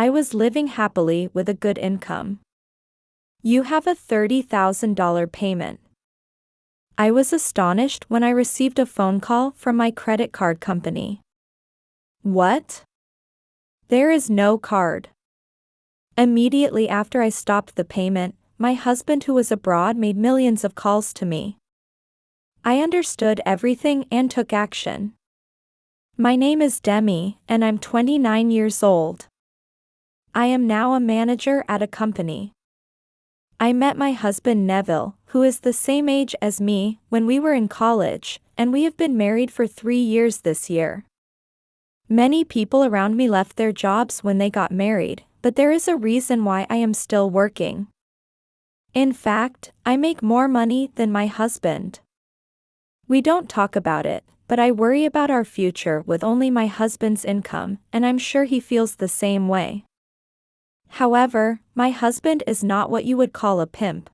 I was living happily with a good income. You have a $30,000 payment. I was astonished when I received a phone call from my credit card company. What? There is no card. Immediately after I stopped the payment, my husband who was abroad made millions of calls to me. I understood everything and took action. My name is Demi, and I'm 29 years old. I am now a manager at a company. I met my husband Neville, who is the same age as me, when we were in college, and we have been married for 3 years this year. Many people around me left their jobs when they got married, but there is a reason why I am still working. In fact, I make more money than my husband. We don't talk about it, but I worry about our future with only my husband's income, and I'm sure he feels the same way. However, my husband is not what you would call a pimp.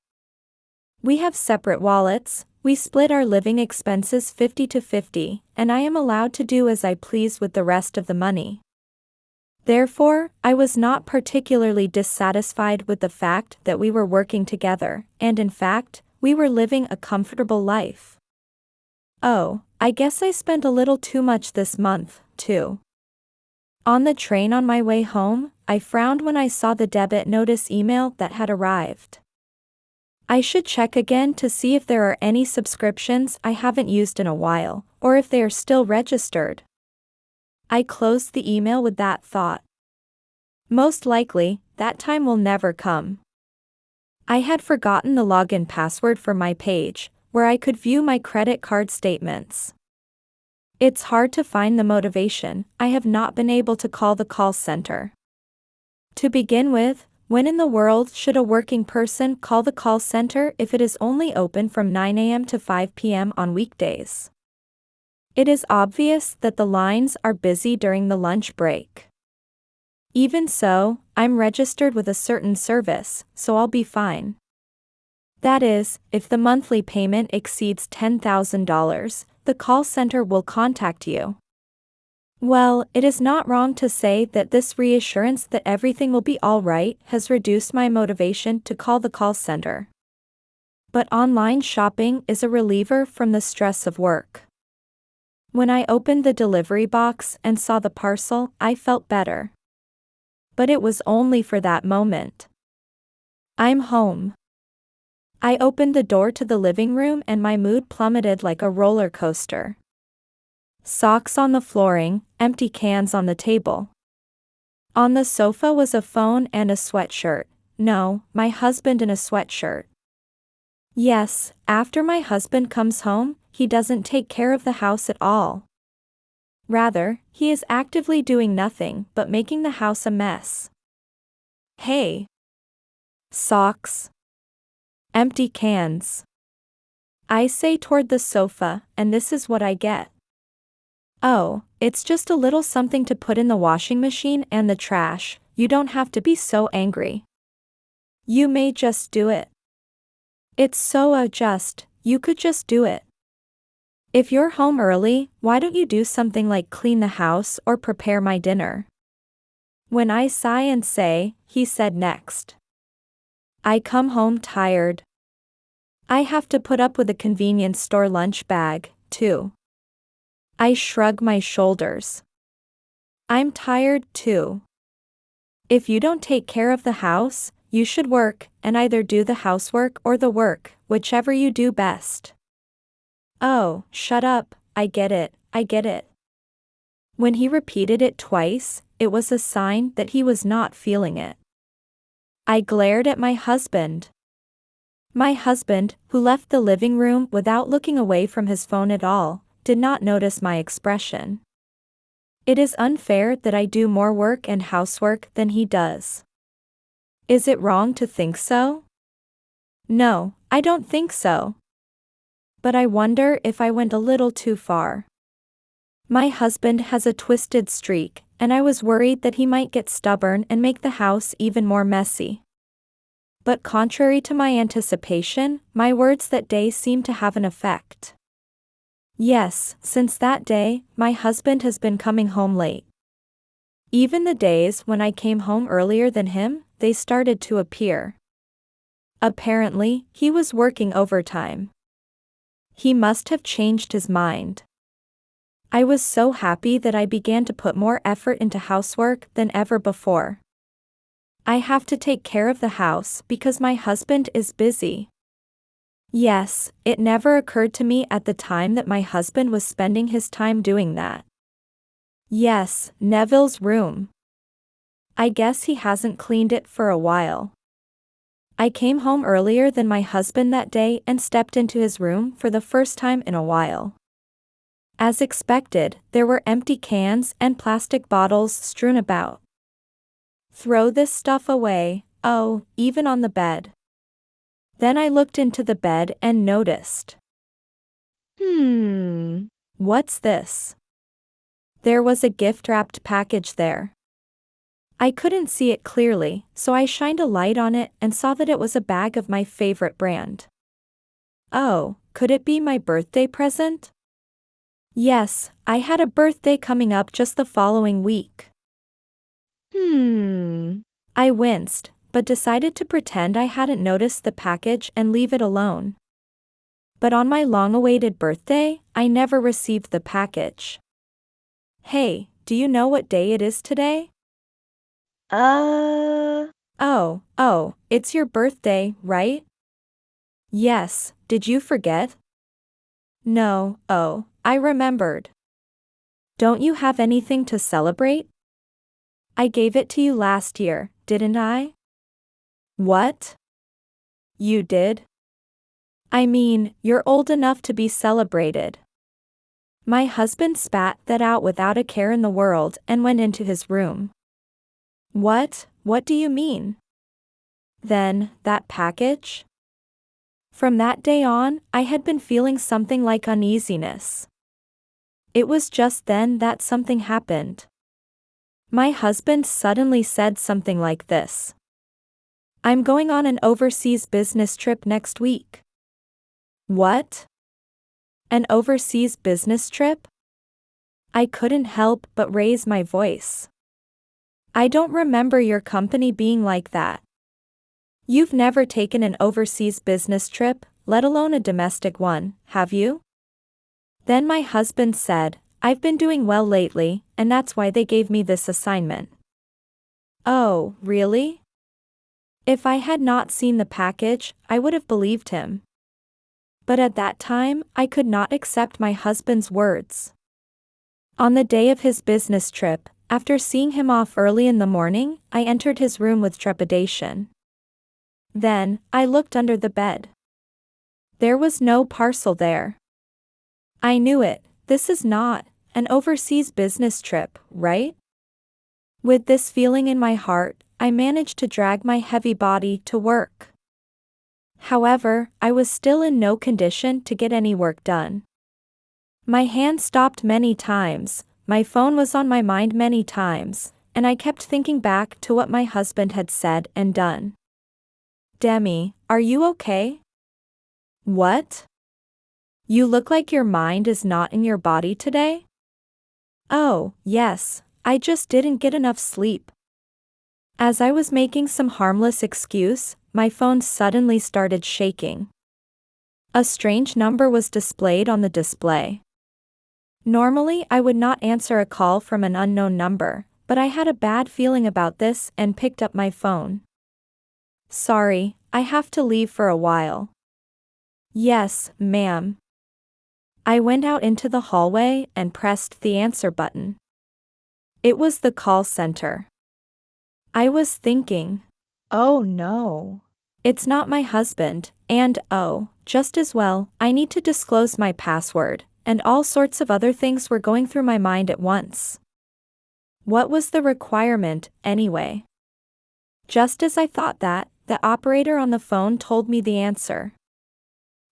We have separate wallets, we split our living expenses 50-50, and I am allowed to do as I please with the rest of the money. Therefore, I was not particularly dissatisfied with the fact that we were working together, and in fact, we were living a comfortable life. Oh, I guess I spent a little too much this month, too. On the train on my way home, I frowned when I saw the debit notice email that had arrived. I should check again to see if there are any subscriptions I haven't used in a while, or if they are still registered. I closed the email with that thought. Most likely, that time will never come. I had forgotten the login password for my page, where I could view my credit card statements. It's hard to find the motivation. I have not been able to call the call center. To begin with, when in the world should a working person call the call center if it is only open from 9 a.m. to 5 p.m. on weekdays? It is obvious that the lines are busy during the lunch break. Even so, I'm registered with a certain service, so I'll be fine. That is, if the monthly payment exceeds $10,000, the call center will contact you. Well, it is not wrong to say that this reassurance that everything will be all right has reduced my motivation to call the call center. But online shopping is a reliever from the stress of work. When I opened the delivery box and saw the parcel, I felt better. But it was only for that moment. I'm home. I opened the door to the living room and my mood plummeted like a roller coaster. Socks on the flooring, empty cans on the table. On the sofa was a phone and a sweatshirt. No, my husband in a sweatshirt. Yes, after my husband comes home, he doesn't take care of the house at all. Rather, he is actively doing nothing but making the house a mess. Hey! Socks. Empty cans. I say toward the sofa, and this is what I get. Oh, it's just a little something to put in the washing machine and the trash. You don't have to be so angry. You may just do it. It's so just, you could just do it. If you're home early, why don't you do something like clean the house or prepare my dinner? When I sigh and say, he said next. I come home tired. I have to put up with a convenience store lunch bag, too. I shrug my shoulders. I'm tired, too. If you don't take care of the house, you should work, and either do the housework or the work, whichever you do best. Oh, shut up, I get it, I get it. When he repeated it twice, it was a sign that he was not feeling it. I glared at my husband. My husband, who left the living room without looking away from his phone at all, did not notice my expression. It is unfair that I do more work and housework than he does. Is it wrong to think so? No, I don't think so. But I wonder if I went a little too far. My husband has a twisted streak, and I was worried that he might get stubborn and make the house even more messy. But contrary to my anticipation, my words that day seemed to have an effect. Yes, since that day, my husband has been coming home late. Even the days when I came home earlier than him, they started to appear. Apparently, he was working overtime. He must have changed his mind. I was so happy that I began to put more effort into housework than ever before. I have to take care of the house because my husband is busy. Yes, it never occurred to me at the time that my husband was spending his time doing that. Yes, Neville's room. I guess he hasn't cleaned it for a while. I came home earlier than my husband that day and stepped into his room for the first time in a while. As expected, there were empty cans and plastic bottles strewn about. Throw this stuff away, oh, even on the bed. Then I looked into the bed and noticed. What's this? There was a gift-wrapped package there. I couldn't see it clearly, so I shined a light on it and saw that it was a bag of my favorite brand. Oh, could it be my birthday present? Yes, I had a birthday coming up just the following week. I winced, but decided to pretend I hadn't noticed the package and leave it alone. But on my long-awaited birthday, I never received the package. Hey, do you know what day it is today? Oh, it's your birthday, right? Yes, did you forget? No, I remembered. Don't you have anything to celebrate? I gave it to you last year, didn't I? What? You did? I mean, you're old enough to be celebrated. My husband spat that out without a care in the world and went into his room. What do you mean? Then, that package? From that day on, I had been feeling something like uneasiness. It was just then that something happened. My husband suddenly said something like this. I'm going on an overseas business trip next week. What? An overseas business trip? I couldn't help but raise my voice. I don't remember your company being like that. You've never taken an overseas business trip, let alone a domestic one, have you? Then my husband said, I've been doing well lately, and that's why they gave me this assignment. Oh, really? If I had not seen the package, I would have believed him. But at that time, I could not accept my husband's words. On the day of his business trip, after seeing him off early in the morning, I entered his room with trepidation. Then, I looked under the bed. There was no parcel there. I knew it, this is not an overseas business trip, right? With this feeling in my heart, I managed to drag my heavy body to work. However, I was still in no condition to get any work done. My hand stopped many times, my phone was on my mind many times, and I kept thinking back to what my husband had said and done. Demi, are you okay? What? You look like your mind is not in your body today? Oh, yes, I just didn't get enough sleep. As I was making some harmless excuse, my phone suddenly started shaking. A strange number was displayed on the display. Normally I would not answer a call from an unknown number, but I had a bad feeling about this and picked up my phone. Sorry, I have to leave for a while. Yes, ma'am. I went out into the hallway and pressed the answer button. It was the call center. I was thinking, oh no. It's not my husband, and oh, just as well, I need to disclose my password, and all sorts of other things were going through my mind at once. What was the requirement, anyway? Just as I thought that, the operator on the phone told me the answer.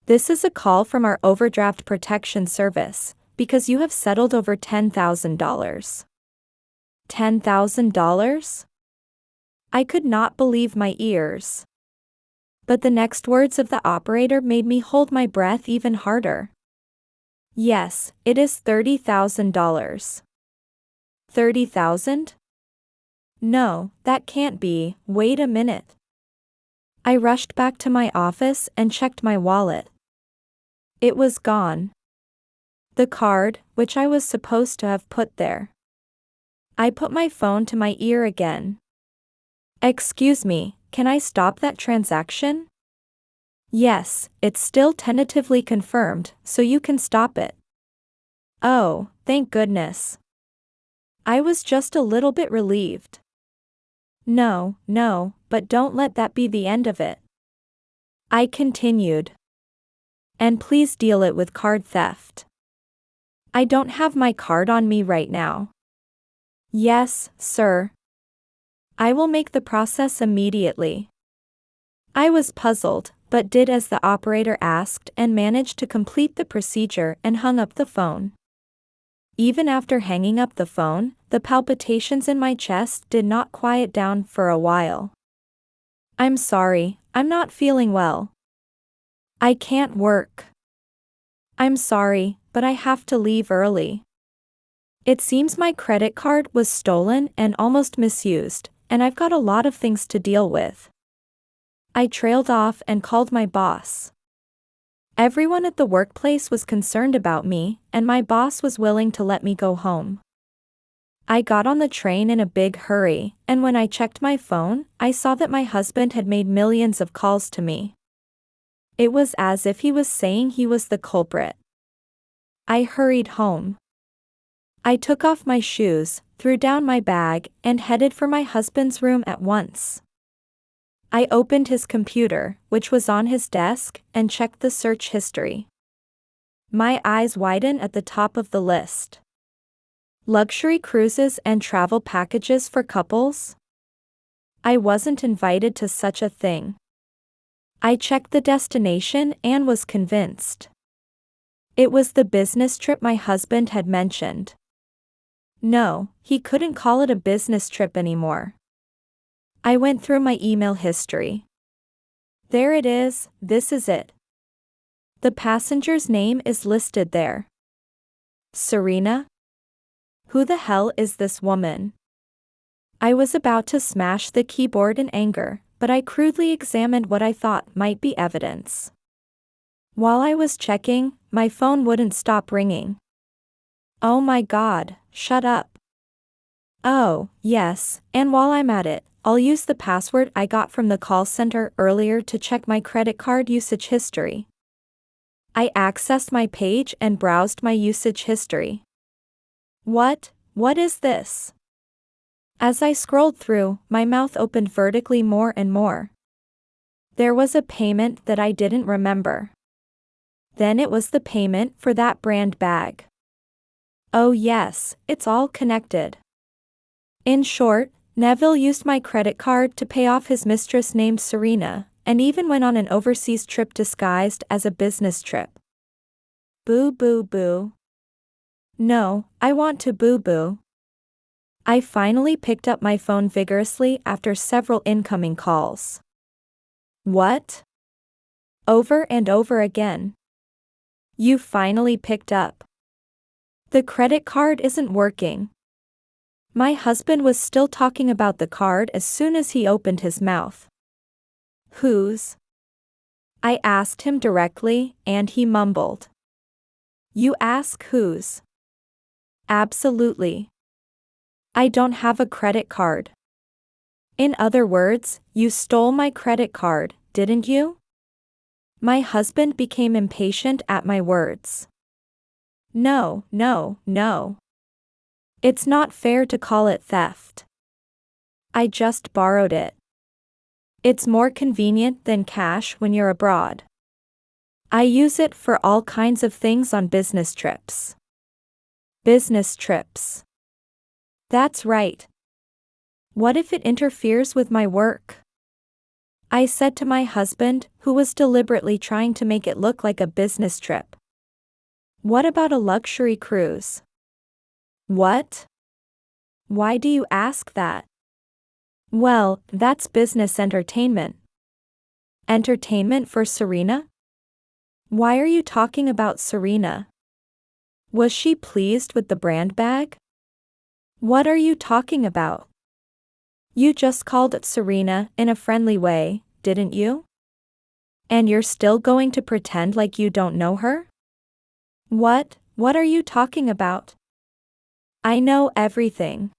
This is a call from our overdraft protection service, because you have settled over $10,000. $10,000? I could not believe my ears. But the next words of the operator made me hold my breath even harder. Yes, it is $30,000. $30,000? No, that can't be, wait a minute. I rushed back to my office and checked my wallet. It was gone. The card, which I was supposed to have put there. I put my phone to my ear again. Excuse me, can I stop that transaction? Yes, it's still tentatively confirmed, so you can stop it. Oh, thank goodness. I was just a little bit relieved. No, but don't let that be the end of it. I continued. And please deal it with card theft. I don't have my card on me right now. Yes, sir. I will make the process immediately. I was puzzled, but did as the operator asked and managed to complete the procedure and hung up the phone. Even after hanging up the phone, the palpitations in my chest did not quiet down for a while. I'm sorry, I'm not feeling well. I can't work. I'm sorry, but I have to leave early. It seems my credit card was stolen and almost misused, and I've got a lot of things to deal with. I trailed off and called my boss. Everyone at the workplace was concerned about me, and my boss was willing to let me go home. I got on the train in a big hurry, and when I checked my phone, I saw that my husband had made millions of calls to me. It was as if he was saying he was the culprit. I hurried home. I took off my shoes, threw down my bag, and headed for my husband's room at once. I opened his computer, which was on his desk, and checked the search history. My eyes widened at the top of the list. Luxury cruises and travel packages for couples? I wasn't invited to such a thing. I checked the destination and was convinced. It was the business trip my husband had mentioned. No, he couldn't call it a business trip anymore. I went through my email history. There it is, this is it. The passenger's name is listed there. Serena? Who the hell is this woman? I was about to smash the keyboard in anger, but I crudely examined what I thought might be evidence. While I was checking, my phone wouldn't stop ringing. Oh my God, shut up. Oh, yes, and while I'm at it, I'll use the password I got from the call center earlier to check my credit card usage history. I accessed my page and browsed my usage history. What is this? As I scrolled through, my mouth opened vertically more and more. There was a payment that I didn't remember. Then it was the payment for that brand bag. Oh yes, it's all connected. In short, Neville used my credit card to pay off his mistress named Serena, and even went on an overseas trip disguised as a business trip. Boo boo boo. No, I want to boo boo. I finally picked up my phone vigorously after several incoming calls. What? Over and over again. You finally picked up. The credit card isn't working. My husband was still talking about the card as soon as he opened his mouth. Whose? I asked him directly, and he mumbled. You ask whose? Absolutely. I don't have a credit card. In other words, you stole my credit card, didn't you? My husband became impatient at my words. No. It's not fair to call it theft. I just borrowed it. It's more convenient than cash when you're abroad. I use it for all kinds of things on business trips. Business trips. That's right. What if it interferes with my work? I said to my husband, who was deliberately trying to make it look like a business trip. What about a luxury cruise? What? Why do you ask that? Well, that's business entertainment. Entertainment for Serena? Why are you talking about Serena? Was she pleased with the brand bag? What are you talking about? You just called Serena in a friendly way, didn't you? And you're still going to pretend like you don't know her? What are you talking about? I know everything.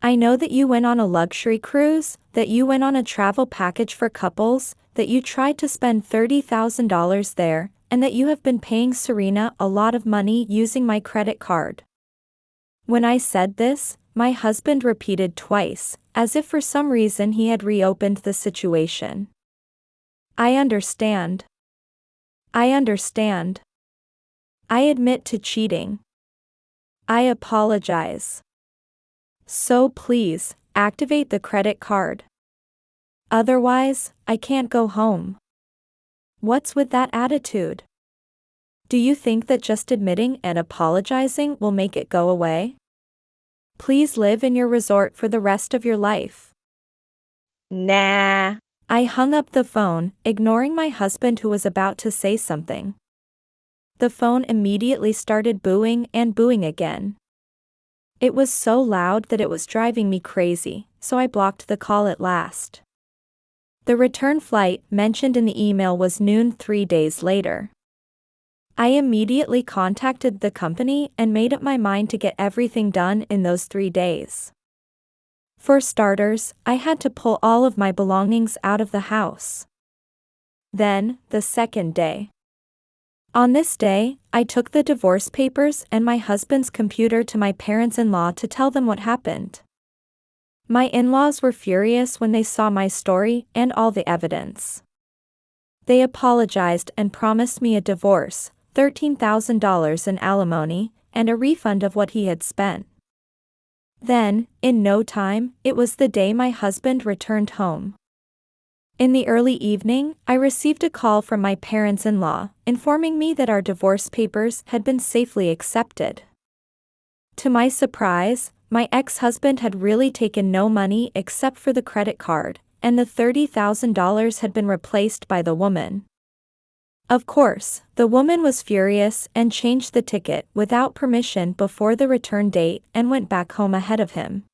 I know that you went on a luxury cruise, that you went on a travel package for couples, that you tried to spend $30,000 there, and that you have been paying Serena a lot of money using my credit card. When I said this, my husband repeated twice, as if for some reason he had reopened the situation. I understand. I understand. I admit to cheating. I apologize. So please, activate the credit card. Otherwise, I can't go home. What's with that attitude? Do you think that just admitting and apologizing will make it go away? Please live in your resort for the rest of your life. Nah. I hung up the phone, ignoring my husband who was about to say something. The phone immediately started booing and booing again. It was so loud that it was driving me crazy, so I blocked the call at last. The return flight mentioned in the email was noon 3 days later. I immediately contacted the company and made up my mind to get everything done in those 3 days. For starters, I had to pull all of my belongings out of the house. Then, the second day. On this day, I took the divorce papers and my husband's computer to my parents-in-law to tell them what happened. My in-laws were furious when they saw my story and all the evidence. They apologized and promised me a divorce, $13,000 in alimony, and a refund of what he had spent. Then, in no time, it was the day my husband returned home. In the early evening, I received a call from my parents-in-law, informing me that our divorce papers had been safely accepted. To my surprise, my ex-husband had really taken no money except for the credit card, and the $30,000 had been replaced by the woman. Of course, the woman was furious and changed the ticket without permission before the return date and went back home ahead of him.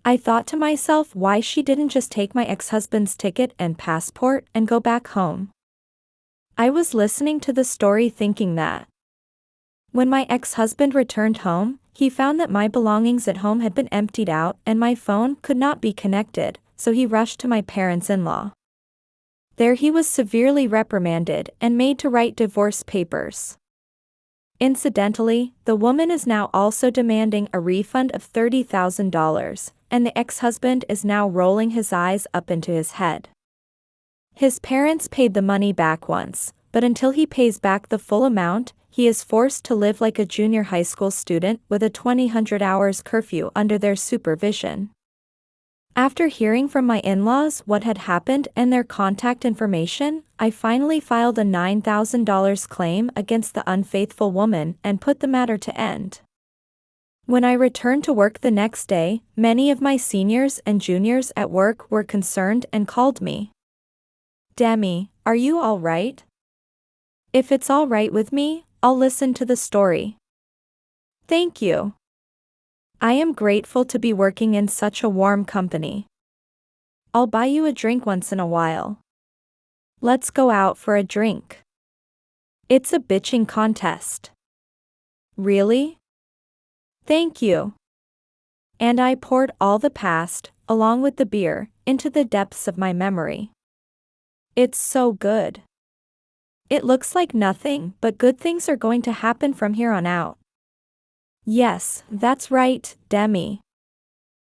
I thought to myself why she didn't just take my ex-husband's ticket and passport and go back home. I was listening to the story thinking that. When my ex-husband returned home, he found that my belongings at home had been emptied out and my phone could not be connected, so he rushed to my parents-in-law. There he was severely reprimanded and made to write divorce papers. Incidentally, the woman is now also demanding a refund of $30,000, and the ex-husband is now rolling his eyes up into his head. His parents paid the money back once, but until he pays back the full amount, he is forced to live like a junior high school student with a 200 hours curfew under their supervision. After hearing from my in-laws what had happened and their contact information, I finally filed a $9,000 claim against the unfaithful woman and put the matter to end. When I returned to work the next day, many of my seniors and juniors at work were concerned and called me. "Demi, are you all right?" "If it's all right with me, I'll listen to the story." "Thank you. I am grateful to be working in such a warm company. I'll buy you a drink once in a while. Let's go out for a drink." "It's a bitching contest." "Really? Thank you." And I poured all the past, along with the beer, into the depths of my memory. It's so good. It looks like nothing but good things are going to happen from here on out. Yes, that's right, Demi.